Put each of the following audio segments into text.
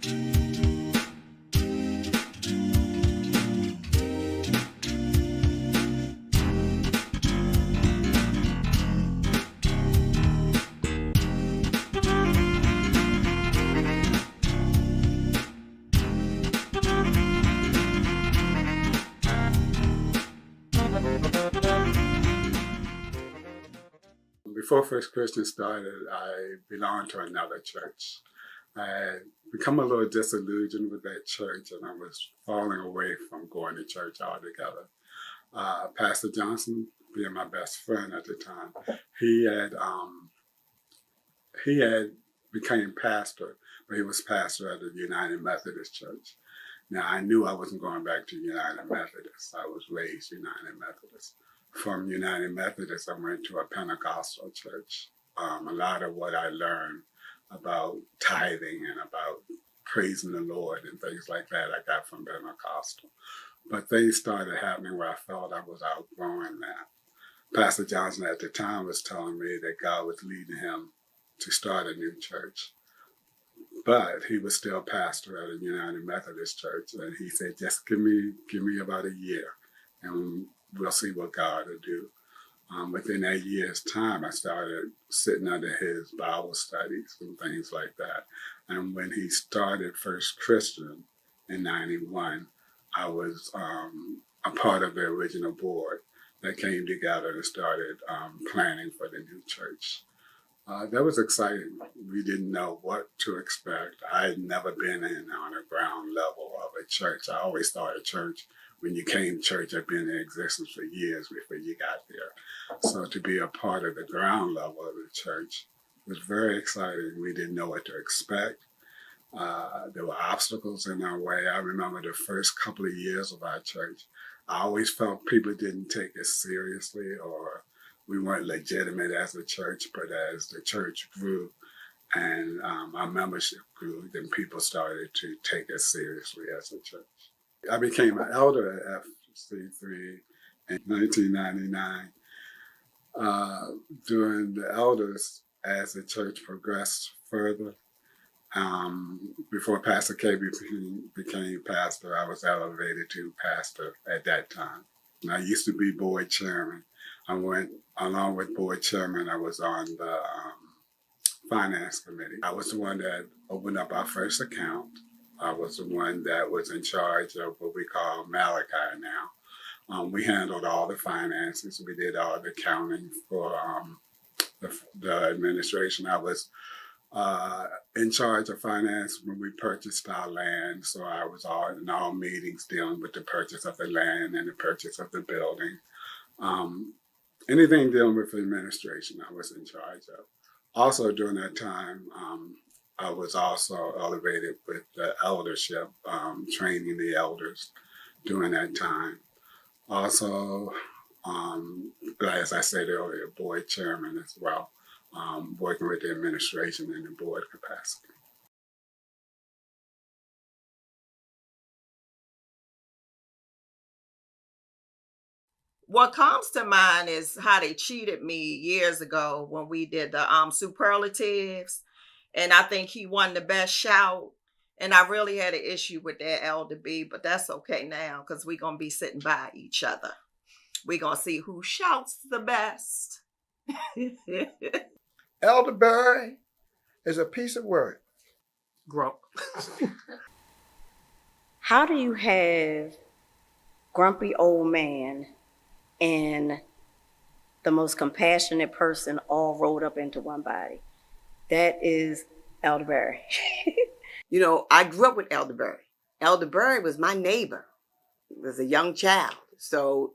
Before First Christian started, I belonged to another church. I had become a little disillusioned with that church, and I was falling away from going to church altogether. Pastor Johnson, being my best friend at the time, he had became pastor, but he was pastor at the United Methodist Church. Now, I knew I wasn't going back to United Methodist. I was raised United Methodist. From United Methodist, I went to a Pentecostal church. A lot of what I learned about tithing and about praising the Lord and things like that, I got from Pentecostal. But things started happening where I felt I was outgrowing that. Pastor Johnson at the time was telling me that God was leading him to start a new church. But he was still pastor at a United Methodist church, and he said, just give me about a year, and we'll see what God will do. Within that year's time, I started sitting under his Bible studies and things like that. And when he started First Christian in '91, I was a part of the original board that came together and started planning for the new church. That was exciting. We didn't know what to expect. I had never been on a ground level of a church. I always thought a church, when you came to church, had been in existence for years before you got there. So to be a part of the ground level of the church was very exciting. We didn't know what to expect. There were obstacles in our way. I remember the first couple of years of our church, I always felt people didn't take us seriously, or we weren't legitimate as a church. But as the church grew and our membership grew, then people started to take us seriously as a church. I became an elder at FC3 in 1999. During the elders, as the church progressed further, before Pastor K became pastor, I was elevated to pastor at that time. And I used to be board chairman. I went, along with board chairman, I was on the finance committee. I was the one that opened up our first account. I was the one that was in charge of what we call Malachi now. We handled all the finances. We did all the accounting for the administration. I was in charge of finance when we purchased our land. So I was in all meetings dealing with the purchase of the land and the purchase of the building. Anything dealing with administration, I was in charge of. Also during that time, I was also elevated with the eldership, training the elders during that time. Also, as I said earlier, board chairman as well, working with the administration in the board capacity. What comes to mind is how they cheated me years ago when we did the superlatives. And I think he won the best shout. And I really had an issue with that Elder B, but that's okay now because we're going to be sitting by each other. We're going to see who shouts the best. Elderberry is a piece of work. Grump. How do you have grumpy old man and the most compassionate person all rolled up into one body? That is Elderberry. You know, I grew up with Elderberry. Elderberry was my neighbor. Was a young child. So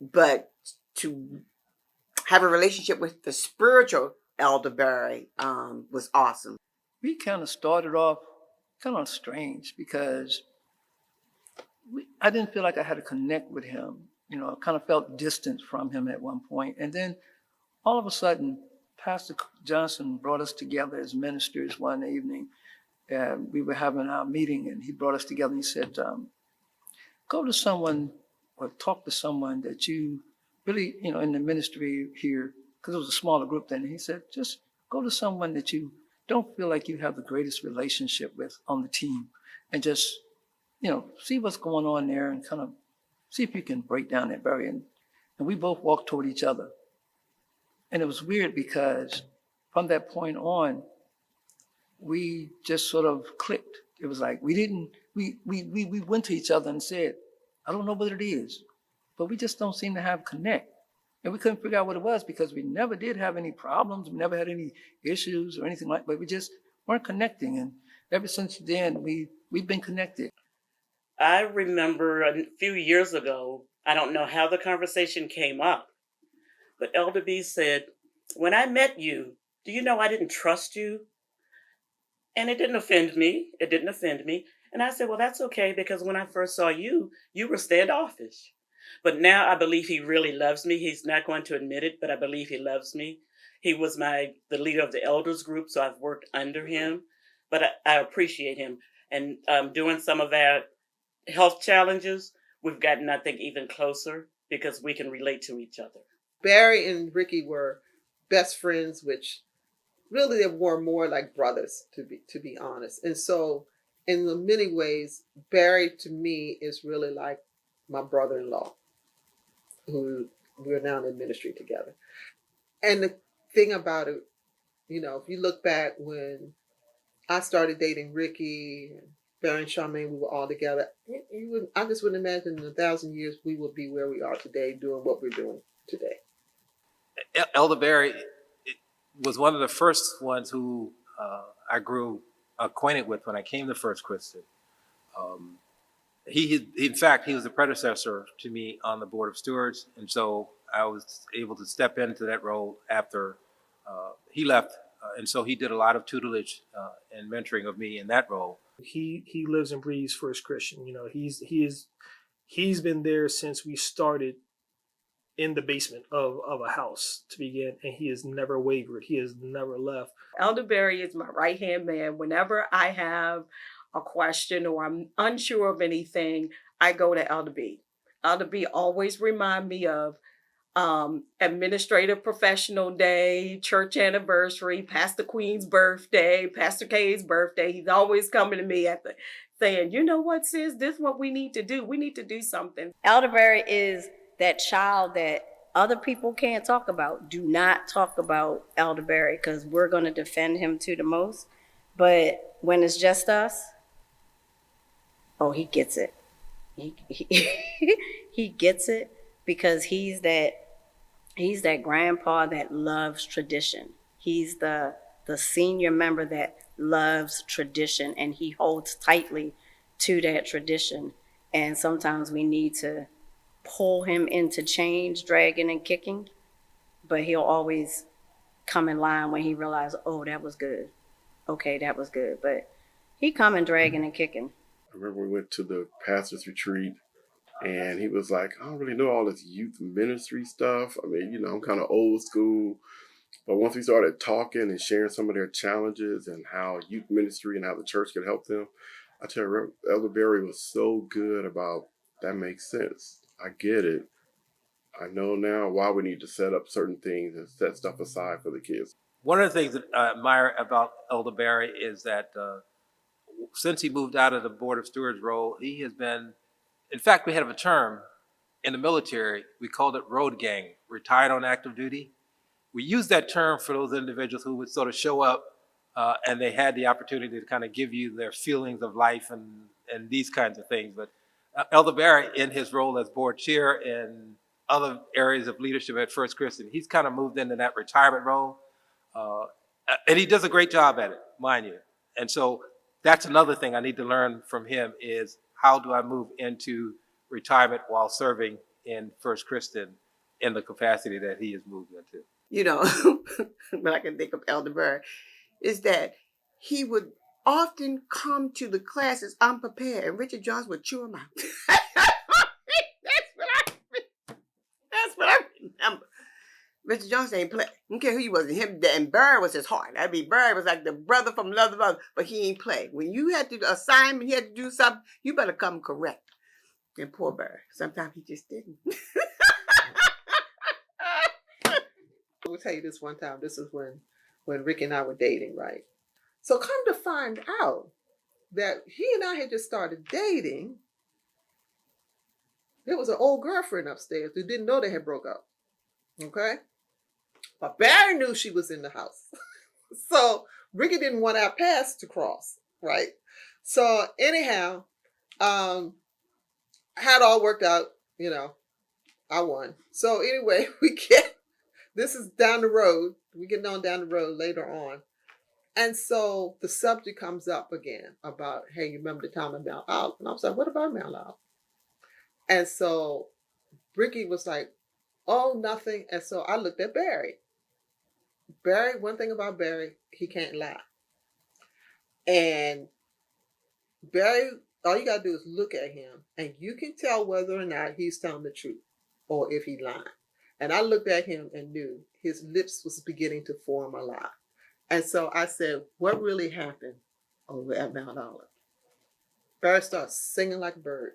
but to have a relationship with the spiritual Elderberry was awesome. We kind of started off kind of strange because I didn't feel like I had to connect with him. You know, I kind of felt distant from him at one point. And then all of a sudden, Pastor Johnson brought us together as ministers one evening. We were having our meeting and he brought us together and he said, go to someone or talk to someone that you really, in the ministry here, because it was a smaller group then. He said, just go to someone that you don't feel like you have the greatest relationship with on the team, and just, see what's going on there and kind of see if you can break down that barrier. And we both walked toward each other. And it was weird because from that point on, we just sort of clicked. It was like we went to each other and said, I don't know what it is, but we just don't seem to have connect. And we couldn't figure out what it was because we never did have any problems. We never had any issues or anything like that, but we just weren't connecting. And ever since then, we've been connected. I remember a few years ago, I don't know how the conversation came up, but Elder B said, when I met you, do you know I didn't trust you? And it didn't offend me. It didn't offend me. And I said, well, that's okay, because when I first saw you, you were standoffish. But now I believe he really loves me. He's not going to admit it, but I believe he loves me. He was the leader of the elders group, so I've worked under him. But I appreciate him. And doing some of our health challenges, we've gotten, I think, even closer because we can relate to each other. Barry and Ricky were best friends, which really they were more like brothers, to be honest. And so in many ways, Barry to me is really like my brother-in-law, who we're now in ministry together. And the thing about it, if you look back when I started dating Ricky, and Barry and Charmaine, we were all together. I just wouldn't imagine in 1,000 years we would be where we are today, doing what we're doing today. Elder Barry was one of the first ones who I grew acquainted with when I came to First Christian. In fact, he was the predecessor to me on the Board of Stewards, and so I was able to step into that role after he left, and so he did a lot of tutelage and mentoring of me in that role. He lives and breathes First Christian. He's been there since we started in the basement of a house to begin, and he has never wavered. He has never left. Elder Barry is my right-hand man. Whenever I have a question or I'm unsure of anything, I go to Elder B. Elder B always remind me of administrative professional day, church anniversary, Pastor Queen's birthday, Pastor K's birthday. He's always coming to me saying, you know what, sis, this is what we need to do. We need to do something. Elderberry is that child that other people can't talk about. Do not talk about Elderberry because we're going to defend him to the most. But when it's just us, oh, he gets it. He gets it because he's that grandpa that loves tradition. He's the senior member that loves tradition, and he holds tightly to that tradition. And sometimes we need to pull him into change, dragging and kicking, but he'll always come in line when he realizes, oh, that was good. Okay, that was good. But he coming dragging and kicking. I remember we went to the pastor's retreat, and he was like, I don't really know all this youth ministry stuff. I mean, I'm kind of old school. But once we started talking and sharing some of their challenges and how youth ministry and how the church could help them, I tell you, Elder Barry was so good about, that makes sense. I get it. I know now why we need to set up certain things and set stuff aside for the kids. One of the things that I admire about Elder Barry is that since he moved out of the Board of Stewards role, he has been, in fact, we had a term in the military, we called it road gang, retired on active duty. We used that term for those individuals who would sort of show up and they had the opportunity to kind of give you their feelings of life and these kinds of things. But Elder Barry, in his role as board chair and other areas of leadership at First Christian, he's kind of moved into that retirement role. And he does a great job at it, mind you. And so that's another thing I need to learn from him is how do I move into retirement while serving in First Christian in the capacity that he has moved into. What I can think of Elder Barry is that he would often come to the classes unprepared, and Richard Johnson would chew him out. That's what I remember. Richard Johnson ain't play. I don't care who he was. Him and Barry was his heart. I mean, Barry was like the brother from another mother, but he ain't play. When you had to assignment, he had to do something, you better come correct. And poor Barry, sometimes he just didn't. I will tell you this one time. This is when Rick and I were dating, right? So come to find out that he and I had just started dating. There was an old girlfriend upstairs who didn't know they had broke up. Okay? But Barry knew she was in the house. So Ricky didn't want our paths to cross, right? So anyhow, had all worked out, I won. So anyway, this is down the road. We're getting on down the road later on. And so the subject comes up again about, hey, you remember the time of Mount Olive? And I was like, what about Mount Olive? And so Ricky was like, oh, nothing. And so I looked at Barry. Barry, one thing about Barry, he can't lie. And Barry, all you got to do is look at him and you can tell whether or not he's telling the truth or if he's lying. And I looked at him and knew his lips was beginning to form a lie. And so I said, what really happened over at Mount Olive? Barry starts singing like a bird.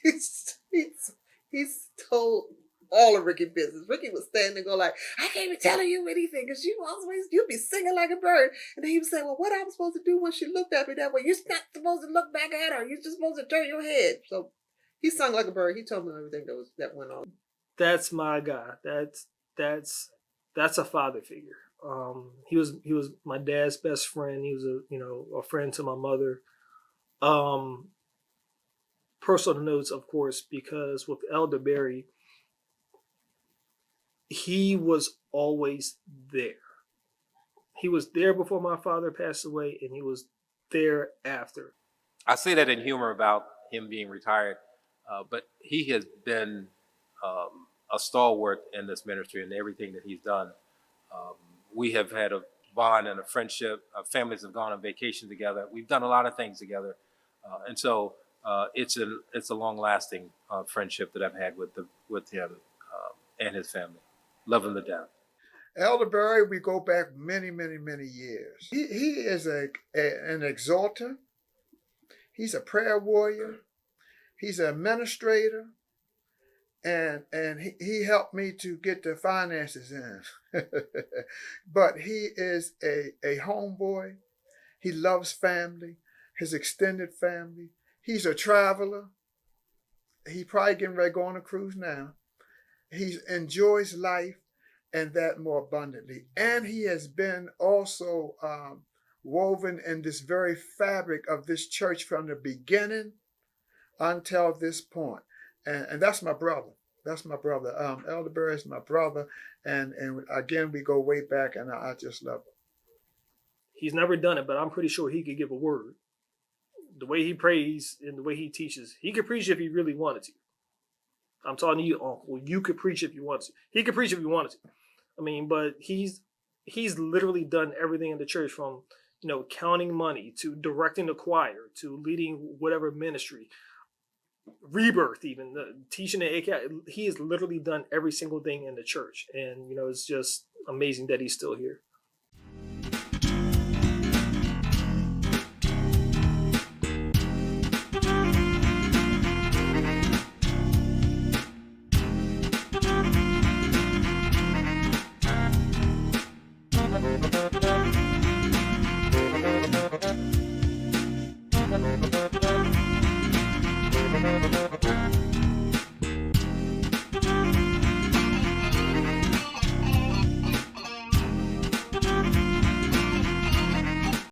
he's told all of Ricky's business. Ricky was standing there going like, I can't be telling you anything because you'd be singing like a bird. And then he was saying, well, what I'm supposed to do when she looked at me that way? You're not supposed to look back at her. You're just supposed to turn your head. So he sung like a bird. He told me everything that went on. That's my guy. That's a father figure. He was my dad's best friend. He was a friend to my mother. Personal notes, of course, because with Elder Barry, he was always there. He was there before my father passed away, and he was there after. I say that in humor about him being retired, but he has been a stalwart in this ministry and everything that he's done. We have had a bond and a friendship. Families have gone on vacation together. We've done a lot of things together, and so it's a long-lasting friendship that I've had with him and his family. Love him to death. Elder Barry, we go back many, many, many years. He is an exalter. He's a prayer warrior. He's an administrator. And he helped me to get the finances in. But he is a homeboy. He loves family, his extended family. He's a traveler. He probably getting ready to go on a cruise now. He enjoys life and that more abundantly. And he has been also woven in this very fabric of this church from the beginning until this point. And that's my brother. That's my brother. Elder Barry is my brother. And again, we go way back, and I just love him. He's never done it, but I'm pretty sure he could give a word. The way he prays and the way he teaches, he could preach if he really wanted to. I'm talking to you, Uncle. You could preach if you wanted to. He could preach if he wanted to. I mean, but he's literally done everything in the church, from counting money to directing the choir to leading whatever ministry, rebirth, even teaching the AK. He has literally done every single thing in the church, and it's just amazing that he's still here.